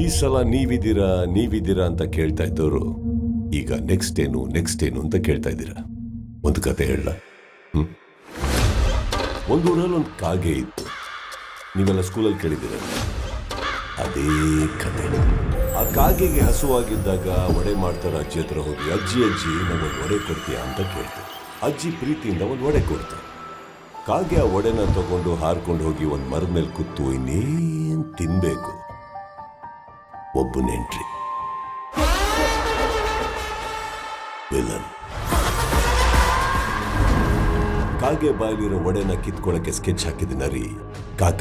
ಈ ಸಲ ನೀವಿದ್ದೀರಾ ಅಂತ ಕೇಳ್ತಾ ಇದ್ದವರು ಈಗ ನೆಕ್ಸ್ಟ್ ಏನು ಅಂತ ಕೇಳ್ತಾ ಇದ್ದೀರಾ. ಒಂದು ಕತೆ ಹೇಳ. ಒಂದು ಊರಲ್ಲಿ ಒಂದು ಕಾಗೆ ಇತ್ತು. ನೀವೆಲ್ಲ ಸ್ಕೂಲಲ್ಲಿ ಕೇಳಿದ್ದೀರ. ಅದೇ ಕತೆ. ಆ ಕಾಗೆಗೆ ಹಸುವಾಗಿದ್ದಾಗ ಒಡೆ ಮಾಡ್ತಾರ ಅಜ್ಜಿ ಹತ್ರ ಹೋಗಿ, ಅಜ್ಜಿ ನಮಗೆ ಒಡೆ ಕೊಡ್ತೀಯಾ ಅಂತ ಕೇಳ್ತಾರೆ. ಅಜ್ಜಿ ಪ್ರೀತಿಯಿಂದ ಒಂದು ಒಡೆ ಕೊಡ್ತಾರೆ. ಕಾಗೆ ಆ ಒಡೆನ ತಗೊಂಡು ಹಾರ್ಕೊಂಡು ಹೋಗಿ ಒಂದು ಮರದ ಮೇಲೆ ಕೂತು ಇನ್ನೇನ್ ತಿನ್ಬೇಕು. ಒಬ್ಬನ ಎಂಟ್ರಿ, ವಿಲನ್. ಕಾಗೆ ಬಾಯಲಿರೋ ಒಡೆನ ಕಿತ್ಕೊಳ್ಳಕ್ಕೆ ಸ್ಕೆಚ್ ಹಾಕಿದ ನರಿ, ಕಾಕ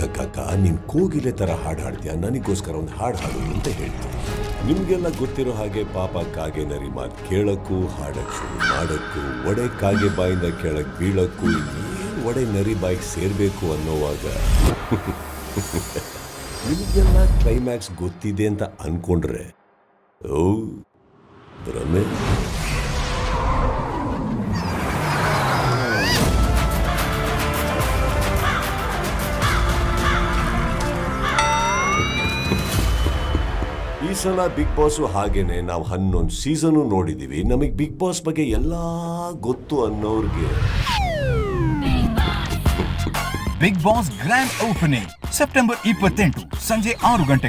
ನೀನ್ ಕೋಗಿಲೆ ತರ ಹಾಡು ಹಾಡ್ತೀಯ, ನನಗೋಸ್ಕರ ಒಂದು ಹಾಡು ಹಾಡು ಅಂತ ಹೇಳ್ತೀನಿ. ನಿಮ್ಗೆಲ್ಲ ಗೊತ್ತಿರೋ ಹಾಗೆ ಪಾಪ ಕಾಗೆ ನರಿ ಮಾತು ಕೇಳಕ್ಕೂ ಹಾಡಕ್ಕೂ ಮಾಡಕ್ಕೂ ಒಡೆ ಕಾಗೆ ಬಾಯಿಂದ ಕೆಳಗೆ ಬೀಳಕ್ಕೂ ಇನ್ನೇನು ಒಡೆ ನರಿ ಬಾಯಿಗೆ ಸೇರ್ಬೇಕು ಅನ್ನೋವಾಗ ನಿಮಗೆಲ್ಲ ಕ್ಲೈಮ್ಯಾಕ್ಸ್ ಗೊತ್ತಿದೆ ಅಂತ ಅನ್ಕೊಂಡ್ರೆ ಓ ಭ್ರಮೆ. ಈ ಸಲ ಬಿಗ್ ಬಾಸ್ ಹಾಗೇನೆ ನಾವು 11 ಸೀಸನ್ ನೋಡಿದೀವಿ. ನಮಗೆ ಬಿಗ್ ಬಾಸ್ ಬಗ್ಗೆ ಎಲ್ಲಾ ಗೊತ್ತು ಅನ್ನೋರ್ಗೆ big boss grand opening September 28 ಸಂಜೆ 6 ಗಂಟೆಗೆ.